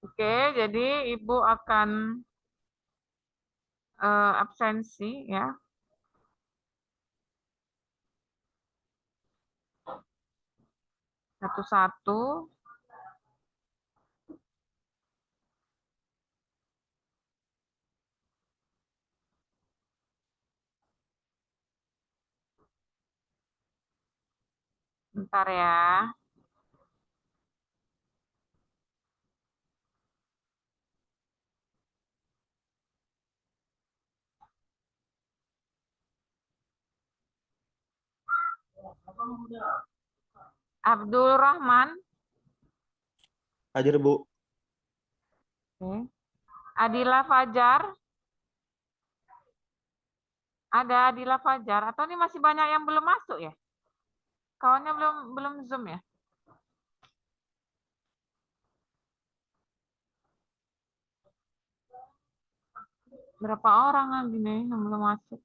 Oke, jadi Ibu akan absensi ya. Satu-satu. Bentar ya. Abdul Rahman. Hadir, Bu. Oke. Adila Fajar. Ada Adila Fajar atau ini masih banyak yang belum masuk ya? Kawannya belum Zoom ya? Berapa orang lagi nih yang belum masuk?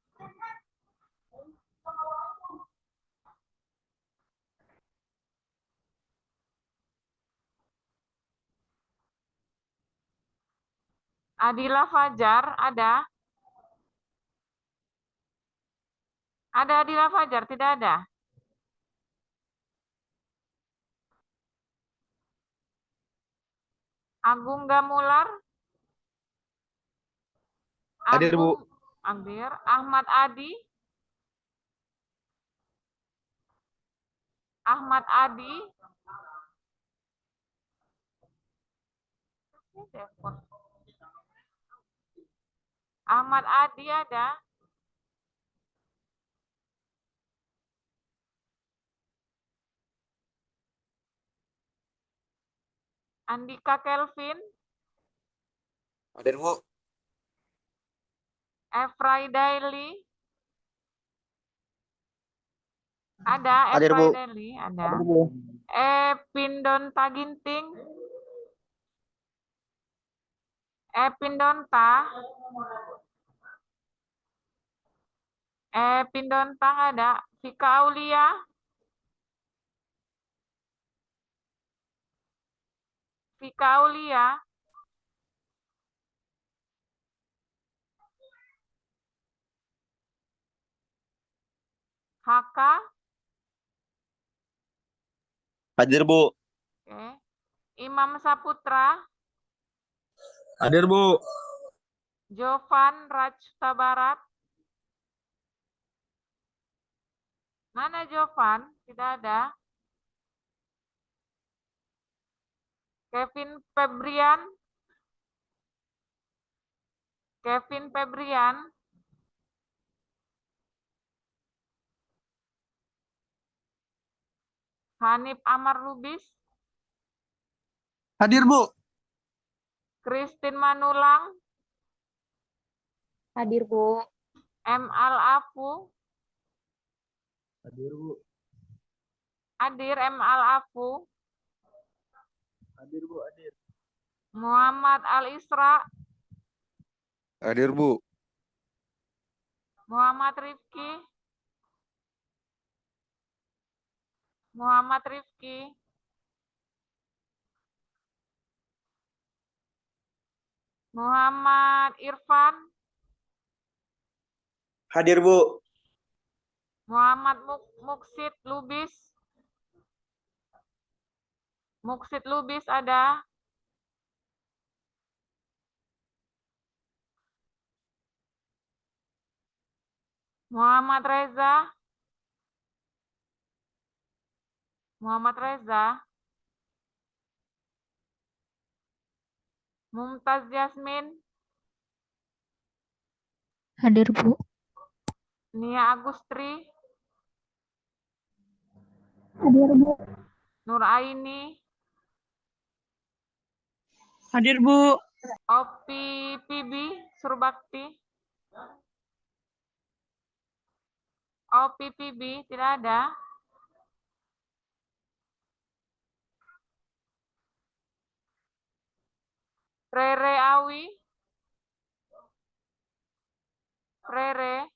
Adila Fajar ada? Ada Adila Fajar? Tidak ada? Agung Gamular? Hadir, Bu. Agung Hadir. Ahmad Adi? Ahmad Adi? Ahmad Adi ada? Andika Kelvin? Hadir, Bu. Efrai Daily? Ada Hadir, Efrai Bu. Daily? Ada. Hadir, Bu. Pindon Taginting? Pindonta? Pindontang ada? Vika Aulia? Vika Aulia? Haka? Hadir, Bu. Oke. Imam Saputra? Hadir, Bu. Jovan Rajta Barat? Mana Jovan? Tidak ada. Kevin Febrian? Kevin Febrian? Hanif Amar Lubis? Hadir, Bu. Christine Manulang? Hadir, Bu. M. Al Afu? Hadir, Bu. Hadir M. Al Afu? Hadir, Bu. Hadir. Muhammad Al Isra? Hadir, Bu. Muhammad Rifki? Muhammad Rifki? Muhammad Irfan? Hadir, Bu. Muhammad Muksid Lubis? Muksid Lubis ada? Muhammad Reza? Muhammad Reza? Mumtaz Yasmin? Hadir, Bu. Nia Agustri? Hadir, Bu. Nur Aini? Hadir, Bu. Opi Pibi Surbakti? Opi Pibi tidak ada? Rere Awi? Rere?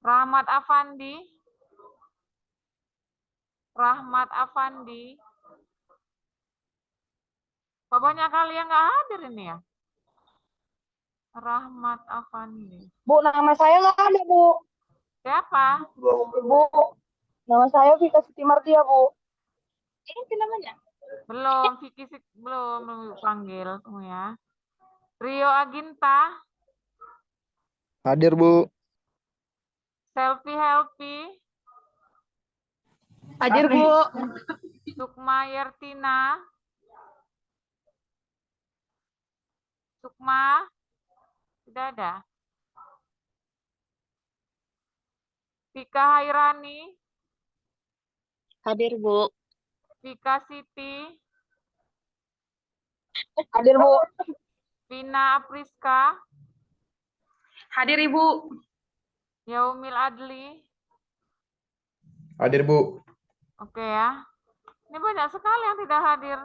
Rahmat Afandi? Rahmat Afandi. Kok banyak kali yang nggak hadir ini ya? Rahmat Afandi. Bu, nama saya nggak ada, Bu. Siapa? Bu, nama saya Vika Siti Martia, Bu. Ini namanya? Belum, Vicky belum panggil. Tunggu ya. Rio Aginta. Hadir, Bu. Selfie Helpi. Hadir, Bu. Sukma Yertina. Sukma. Tidak ada. Vika Hairani. Hadir, Bu. Vika Siti. Hadir, Bu. Vina Apriska. Hadir, Ibu. Yaumil Adli. Hadir, Bu. Oke ya. Ini banyak sekali yang tidak hadir.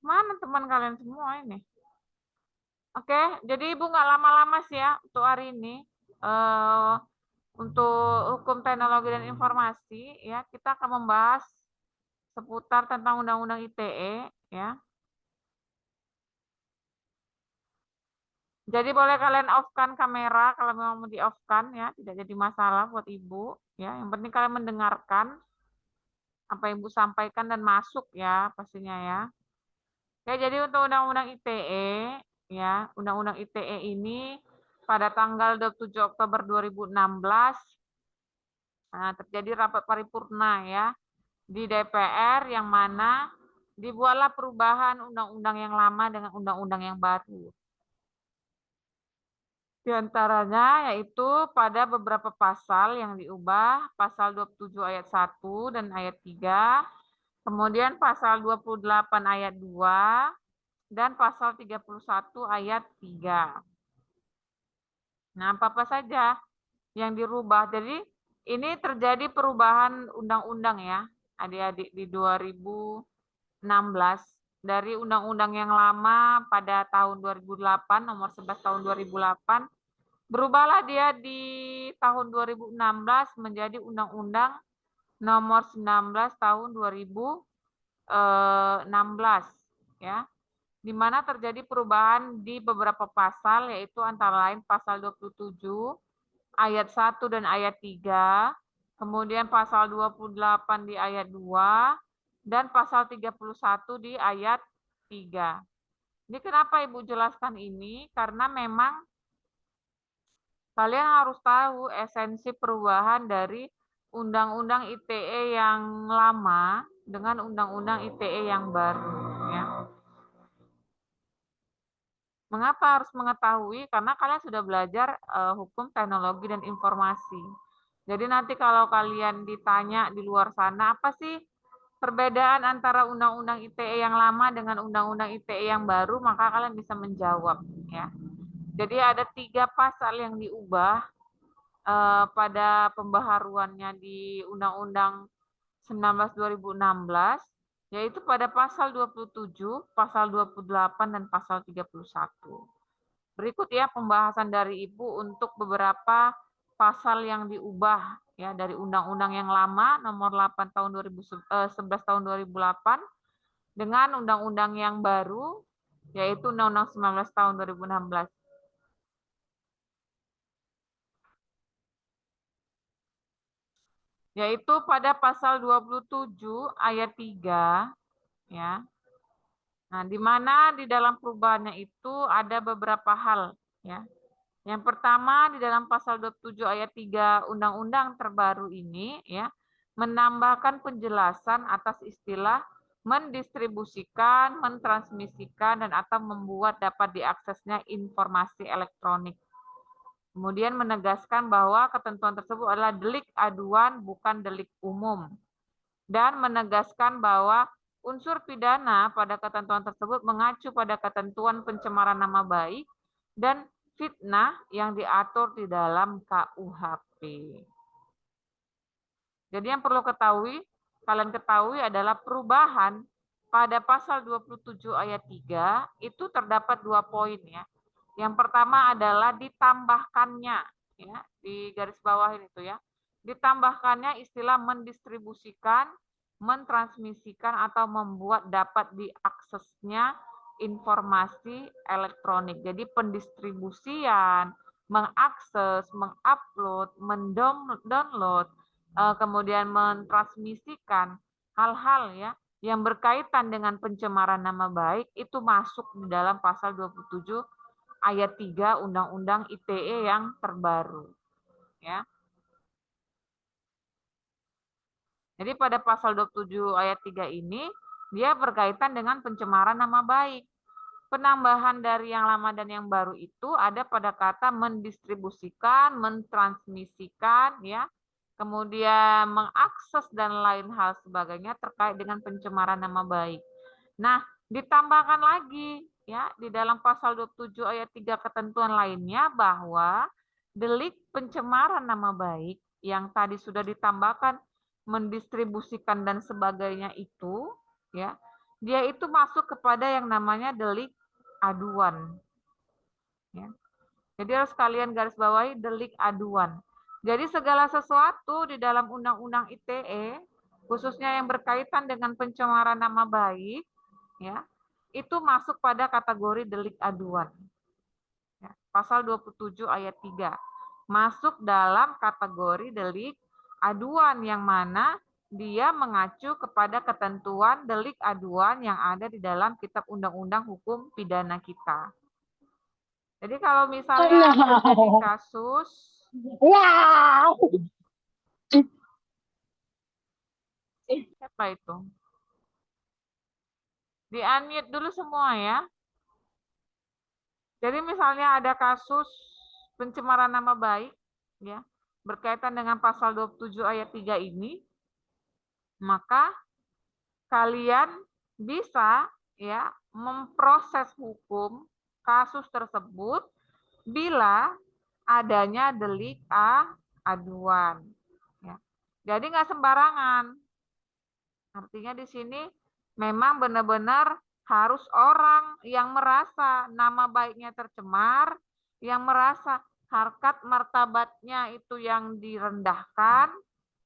Mana teman kalian semua ini? Oke, jadi Ibu nggak lama-lama sih ya untuk hari ini. Untuk hukum teknologi dan informasi ya, kita akan membahas seputar tentang Undang-Undang ITE ya. Jadi boleh kalian off-kan kamera kalau memang mau di-off-kan ya, tidak jadi masalah buat Ibu ya. Yang penting kalian mendengarkan apa yang Ibu sampaikan dan masuk ya pastinya ya. Oke, jadi untuk Undang-Undang ITE ya, Undang-Undang ITE ini pada tanggal 27 Oktober 2016 terjadi rapat paripurna ya di DPR yang mana dibuatlah perubahan undang-undang yang lama dengan undang-undang yang baru. Di antaranya yaitu pada beberapa pasal yang diubah, pasal 27 ayat 1 dan ayat 3, kemudian pasal 28 ayat 2, dan pasal 31 ayat 3. Nah, apa-apa saja yang dirubah. Jadi ini terjadi perubahan undang-undang ya, adik-adik di 2016 dari undang-undang yang lama pada tahun 2008 nomor 11 tahun 2008 berubahlah dia di tahun 2016 menjadi undang-undang nomor 19 tahun 2016 ya, di mana terjadi perubahan di beberapa pasal yaitu antara lain pasal 27 ayat 1 dan ayat 3, kemudian pasal 28 di ayat 2, dan pasal 31 di ayat 3. Ini kenapa Ibu jelaskan ini? Karena memang kalian harus tahu esensi perubahan dari Undang-Undang ITE yang lama dengan Undang-Undang ITE yang baru. Ya. Mengapa harus mengetahui? Karena kalian sudah belajar hukum teknologi dan informasi. Jadi nanti kalau kalian ditanya di luar sana, apa sih perbedaan antara Undang-Undang ITE yang lama dengan Undang-Undang ITE yang baru, maka kalian bisa menjawab. Ya. Jadi ada 3 pasal yang diubah pada pembaharuannya di Undang-Undang 19 2016, yaitu pada pasal 27, pasal 28, dan pasal 31. Berikut ya pembahasan dari Ibu untuk beberapa pasal yang diubah ya dari undang-undang yang lama nomor 8 tahun 11 tahun 2008 dengan undang-undang yang baru yaitu Undang-Undang 19 tahun 2016. Yaitu pada pasal 27 ayat 3 ya. Nah, di mana di dalam perubahannya itu ada beberapa hal ya. Yang pertama di dalam pasal 27 ayat 3 undang-undang terbaru ini ya menambahkan penjelasan atas istilah mendistribusikan, mentransmisikan dan atau membuat dapat diaksesnya informasi elektronik. Kemudian menegaskan bahwa ketentuan tersebut adalah delik aduan bukan delik umum. Dan menegaskan bahwa unsur pidana pada ketentuan tersebut mengacu pada ketentuan pencemaran nama baik dan fitnah yang diatur di dalam KUHP. Jadi yang perlu kalian ketahui adalah perubahan pada pasal 27 ayat 3 itu terdapat 2 poin ya. Yang pertama adalah ditambahkannya ya, di garis bawah itu ya. Ditambahkannya istilah mendistribusikan, mentransmisikan atau membuat dapat diaksesnya informasi elektronik. Jadi pendistribusian, mengakses, mengupload, mendownload, kemudian mentransmisikan hal-hal ya yang berkaitan dengan pencemaran nama baik itu masuk di dalam pasal 27 ayat 3 Undang-Undang ITE yang terbaru ya. Jadi pada pasal 27 ayat 3 ini dia berkaitan dengan pencemaran nama baik. Penambahan dari yang lama dan yang baru itu ada pada kata mendistribusikan, mentransmisikan ya. Kemudian mengakses dan lain hal sebagainya terkait dengan pencemaran nama baik. Nah, ditambahkan lagi ya di dalam pasal 27 ayat 3 ketentuan lainnya bahwa delik pencemaran nama baik yang tadi sudah ditambahkan mendistribusikan dan sebagainya itu ya, dia itu masuk kepada yang namanya delik aduan. Ya. Jadi harus kalian garis bawahi delik aduan. Jadi segala sesuatu di dalam Undang-Undang ITE, khususnya yang berkaitan dengan pencemaran nama baik, ya, itu masuk pada kategori delik aduan. Ya, pasal 27 ayat 3. Masuk dalam kategori delik aduan yang mana dia mengacu kepada ketentuan delik aduan yang ada di dalam Kitab Undang-Undang Hukum Pidana kita. Jadi kalau misalnya terjadi kasus, siapa itu? Di-unmute dulu semua ya. Jadi misalnya ada kasus pencemaran nama baik, ya, berkaitan dengan pasal 27 ayat 3 ini, maka kalian bisa ya memproses hukum kasus tersebut bila adanya delik aduan. Ya. Jadi nggak sembarangan. Artinya di sini memang benar-benar harus orang yang merasa nama baiknya tercemar, yang merasa harkat martabatnya itu yang direndahkan,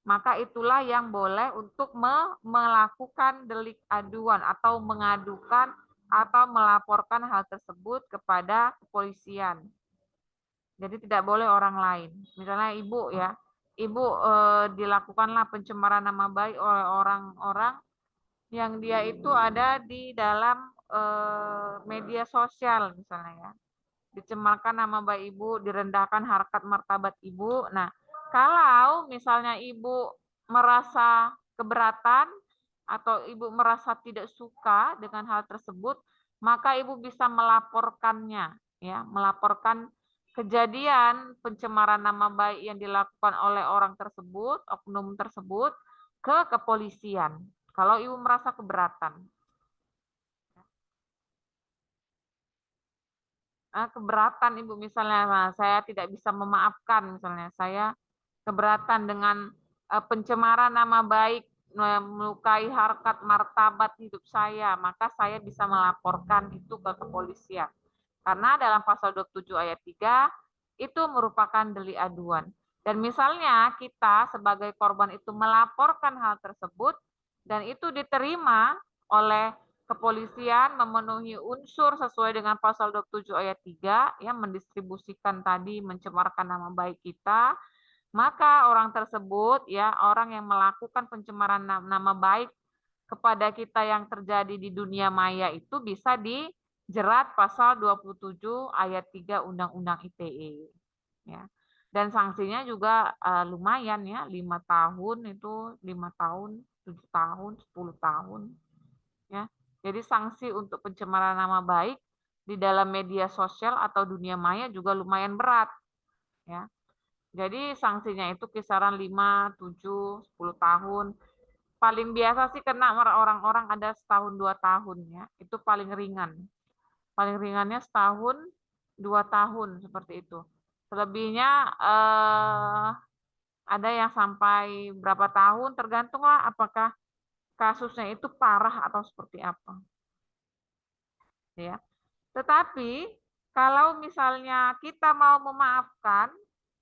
maka itulah yang boleh untuk melakukan delik aduan atau mengadukan atau melaporkan hal tersebut kepada kepolisian. Jadi tidak boleh orang lain. Misalnya ibu ya, ibu dilakukanlah pencemaran nama baik oleh orang-orang yang dia itu ada di dalam media sosial misalnya ya. Dicemarkan nama baik ibu, direndahkan harkat martabat ibu. Nah, kalau misalnya ibu merasa keberatan atau ibu merasa tidak suka dengan hal tersebut, maka ibu bisa melaporkannya, ya, melaporkan kejadian pencemaran nama baik yang dilakukan oleh orang tersebut, oknum tersebut, ke kepolisian. Kalau ibu merasa keberatan. Keberatan ibu misalnya, nah, saya tidak bisa memaafkan misalnya, saya keberatan dengan pencemaran nama baik, melukai harkat martabat hidup saya, maka saya bisa melaporkan itu ke kepolisian. Karena dalam pasal 27 ayat 3 itu merupakan delik aduan. Dan misalnya kita sebagai korban itu melaporkan hal tersebut dan itu diterima oleh kepolisian memenuhi unsur sesuai dengan pasal 27 ayat 3 yang mendistribusikan tadi mencemarkan nama baik kita, maka orang tersebut ya orang yang melakukan pencemaran nama baik kepada kita yang terjadi di dunia maya itu bisa dijerat pasal 27 ayat 3 Undang-Undang ITE ya. Dan sanksinya juga lumayan ya, 5 tahun itu 5 tahun, 7 tahun, 10 tahun ya. Jadi sanksi untuk pencemaran nama baik di dalam media sosial atau dunia maya juga lumayan berat ya. Jadi sanksinya itu kisaran 5, 7, 10 tahun. Paling biasa sih kena orang-orang ada setahun 2 tahun ya. Itu paling ringan. Paling ringannya setahun 2 tahun seperti itu. Selebihnya ada yang sampai berapa tahun tergantunglah apakah kasusnya itu parah atau seperti apa. Ya. Tetapi kalau misalnya kita mau memaafkan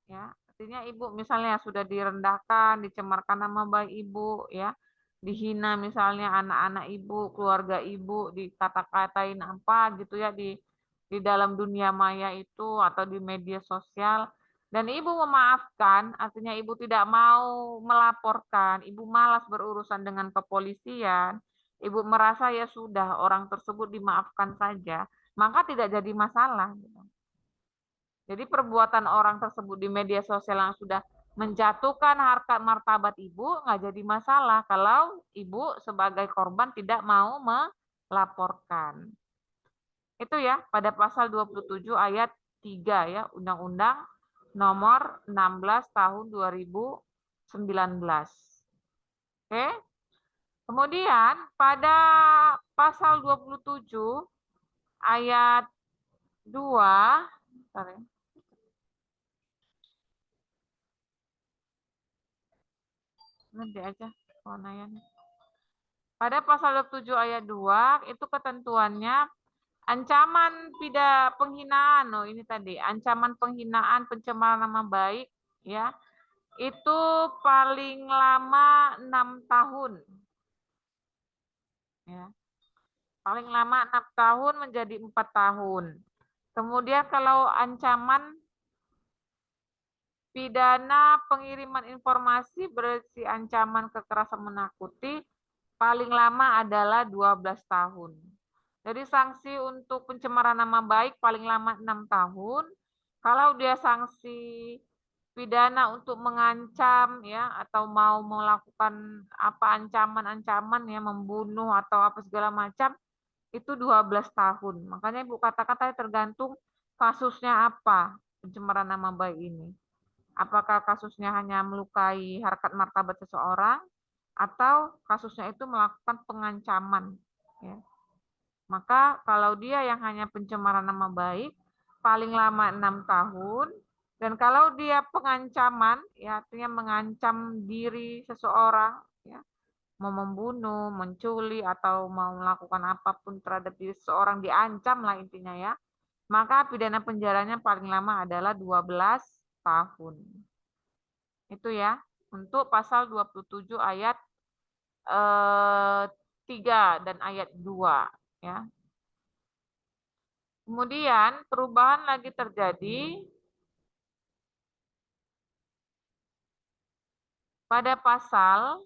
ya. Artinya ibu misalnya sudah direndahkan, dicemarkan nama baik ibu, ya, dihina misalnya anak-anak ibu, keluarga ibu, dikata-katain apa gitu ya di dalam dunia maya itu atau di media sosial, dan ibu memaafkan, artinya ibu tidak mau melaporkan, ibu malas berurusan dengan kepolisian, ibu merasa ya sudah orang tersebut dimaafkan saja, maka tidak jadi masalah. Jadi perbuatan orang tersebut di media sosial yang sudah menjatuhkan harkat martabat ibu nggak jadi masalah kalau ibu sebagai korban tidak mau melaporkan. Itu ya pada pasal 27 ayat 3 ya Undang-Undang nomor 16 tahun 2019. Oke. Kemudian pada pasal 27 ayat 2, sorry. Nanti aja warnanya. Pada pasal 27 ayat 2 itu ketentuannya ancaman penghinaan. Oh, ini tadi ancaman penghinaan, pencemaran nama baik ya. Itu paling lama 6 tahun. Ya. Paling lama 6 tahun menjadi 4 tahun. Kemudian kalau ancaman pidana pengiriman informasi berisi ancaman kekerasan menakuti paling lama adalah 12 tahun. Jadi sanksi untuk pencemaran nama baik paling lama 6 tahun. Kalau dia sanksi pidana untuk mengancam ya atau mau melakukan apa ancaman-ancaman ya membunuh atau apa segala macam itu 12 tahun. Makanya Ibu kata-kata tergantung kasusnya apa pencemaran nama baik ini. Apakah kasusnya hanya melukai harkat martabat seseorang atau kasusnya itu melakukan pengancaman ya. Maka kalau dia yang hanya pencemaran nama baik paling lama 6 tahun, dan kalau dia pengancaman ya artinya mengancam diri seseorang ya, mau membunuh, menculik atau mau melakukan apapun terhadap diri seseorang diancam lah intinya ya. Maka pidana penjaranya paling lama adalah 12 tahun. Itu ya untuk pasal 27 ayat 3 dan ayat 2 ya. Kemudian perubahan lagi terjadi pada pasal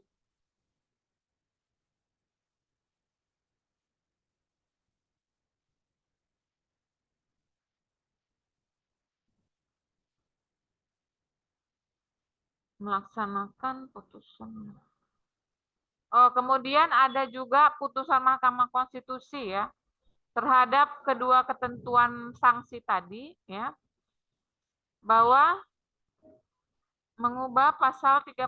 melaksanakan putusan. Oh, kemudian ada juga putusan Mahkamah Konstitusi ya terhadap kedua ketentuan sanksi tadi ya, bahwa mengubah pasal 31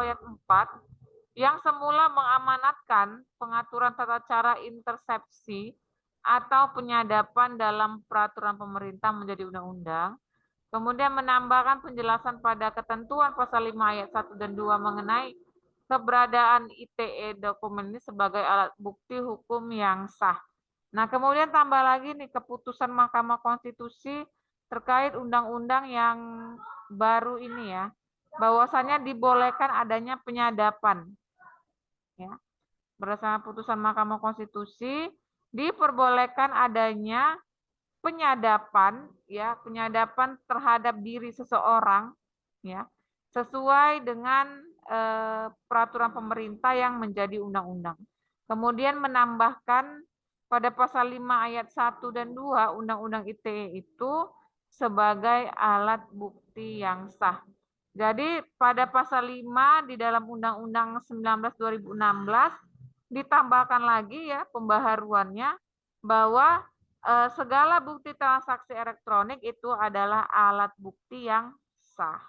ayat 4 yang semula mengamanatkan pengaturan tata cara intersepsi atau penyadapan dalam peraturan pemerintah menjadi undang-undang, kemudian menambahkan penjelasan pada ketentuan pasal 5 ayat 1 dan 2 mengenai keberadaan ITE dokumen ini sebagai alat bukti hukum yang sah. Nah, kemudian tambah lagi nih keputusan Mahkamah Konstitusi terkait undang-undang yang baru ini ya, bahwasannya dibolehkan adanya penyadapan. Ya. Berdasarkan putusan Mahkamah Konstitusi diperbolehkan adanya penyadapan ya, penyadapan terhadap diri seseorang ya, sesuai dengan peraturan pemerintah yang menjadi undang-undang. Kemudian menambahkan pada pasal 5 ayat 1 dan 2 Undang-Undang ITE itu sebagai alat bukti yang sah. Jadi pada pasal 5 di dalam Undang-Undang 19 2016 ditambahkan lagi ya pembaharuannya bahwa segala bukti transaksi elektronik itu adalah alat bukti yang sah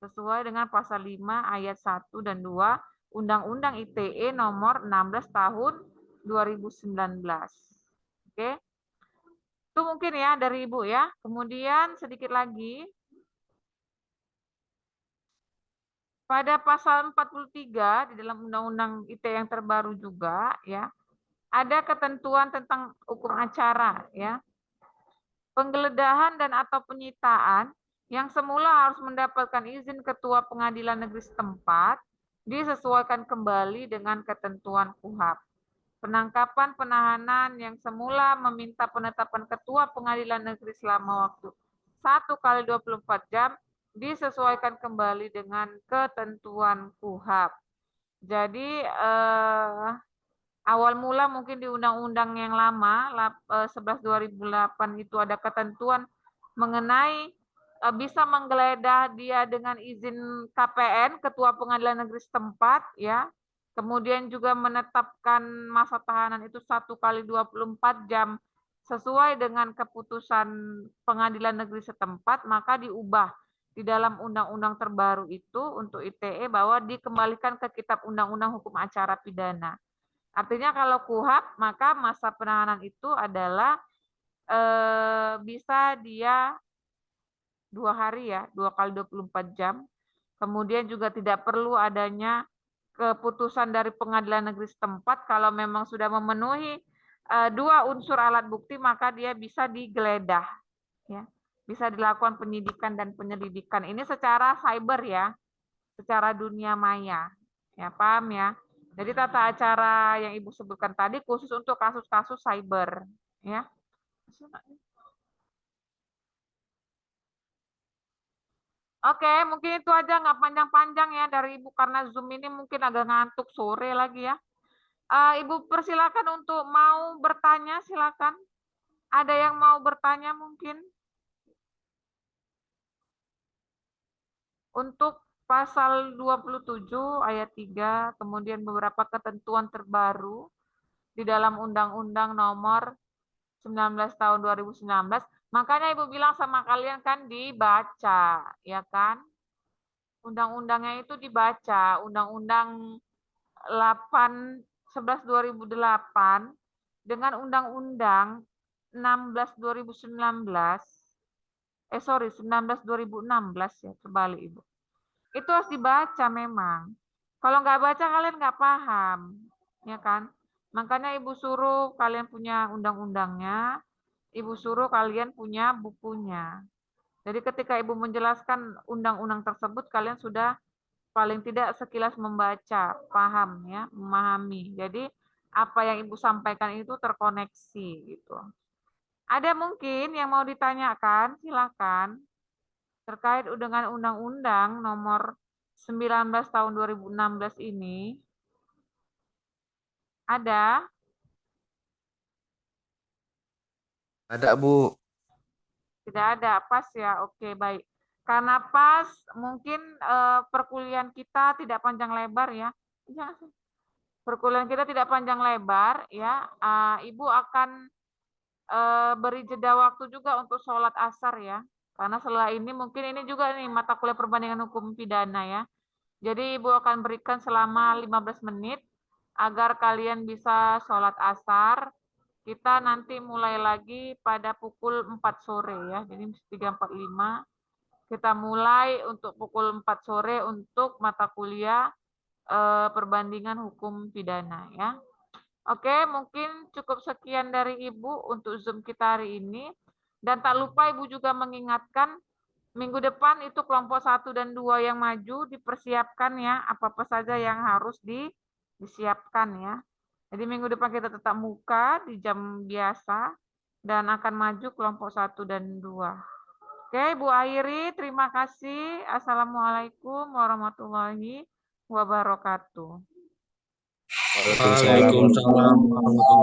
sesuai dengan pasal 5 ayat 1 dan 2 Undang-Undang ITE nomor 16 tahun 2019. Oke. Itu mungkin ya dari Ibu ya. Kemudian sedikit lagi pada pasal 43 di dalam Undang-Undang ITE yang terbaru juga ya, ada ketentuan tentang hukum acara ya. Penggeledahan dan atau penyitaan yang semula harus mendapatkan izin Ketua Pengadilan Negeri setempat disesuaikan kembali dengan ketentuan KUHP. Penangkapan penahanan yang semula meminta penetapan Ketua Pengadilan Negeri selama waktu 1x24 jam disesuaikan kembali dengan ketentuan KUHP. Jadi awal mula mungkin di undang-undang yang lama 11/2008 itu ada ketentuan mengenai bisa menggeledah dia dengan izin KPN, Ketua Pengadilan Negeri setempat, ya. Kemudian juga menetapkan masa tahanan itu 1x24 jam sesuai dengan keputusan Pengadilan Negeri setempat, maka diubah di dalam undang-undang terbaru itu untuk ITE bahwa dikembalikan ke Kitab Undang-Undang Hukum Acara Pidana. Artinya kalau KUHP maka masa penahanan itu adalah bisa dia 2 hari ya, 2x24 jam. Kemudian juga tidak perlu adanya keputusan dari pengadilan negeri setempat. Kalau memang sudah memenuhi 2 unsur alat bukti, maka dia bisa digeledah. Ya. Bisa dilakukan penyidikan dan penyelidikan. Ini secara cyber ya, secara dunia maya. Ya, paham ya? Jadi tata acara yang Ibu sebutkan tadi khusus untuk kasus-kasus cyber. Ya. Oke, mungkin itu aja, nggak panjang-panjang ya dari Ibu, karena Zoom ini mungkin agak ngantuk sore lagi ya. Ibu persilakan untuk mau bertanya, silakan. Ada yang mau bertanya mungkin? Untuk pasal 27 ayat 3, kemudian beberapa ketentuan terbaru di dalam Undang-Undang Nomor 19 tahun 2019. Makanya Ibu bilang sama kalian kan dibaca, ya kan? Undang-undangnya itu dibaca, Undang-Undang 11 2008 dengan Undang-Undang 16 2019. 19 2016 ya, terbalik Ibu. Itu harus dibaca memang. Kalau nggak baca kalian nggak paham, ya kan? Makanya Ibu suruh kalian punya undang-undangnya, Ibu suruh kalian punya bukunya. Jadi ketika Ibu menjelaskan undang-undang tersebut, kalian sudah paling tidak sekilas membaca, paham ya, memahami. Jadi apa yang Ibu sampaikan itu terkoneksi gitu. Ada mungkin yang mau ditanyakan, silakan. Terkait dengan Undang-Undang Nomor 19 tahun 2016 ini. Ada? Ada, Bu. Tidak ada, pas ya. Oke, baik. Karena pas, mungkin perkuliahan kita tidak panjang lebar ya. Perkuliahan kita tidak panjang lebar ya. Ibu akan beri jeda waktu juga untuk sholat asar ya. Karena setelah ini mungkin ini juga nih mata kuliah perbandingan hukum pidana ya. Jadi Ibu akan berikan selama 15 menit agar kalian bisa sholat asar. Kita nanti mulai lagi pada pukul 4 sore ya. Jadi 3.45 kita mulai untuk pukul 4 sore untuk mata kuliah perbandingan hukum pidana ya. Oke, mungkin cukup sekian dari Ibu untuk Zoom kita hari ini. Dan tak lupa Ibu juga mengingatkan minggu depan itu kelompok 1 dan 2 yang maju dipersiapkan ya, apa-apa saja yang harus disiapkan ya. Jadi minggu depan kita tetap muka di jam biasa dan akan maju kelompok 1 dan 2. Oke, Bu Airi, terima kasih. Assalamualaikum warahmatullahi wabarakatuh. Waalaikumsalam. Waalaikumsalam warahmatullahi wabarakatuh.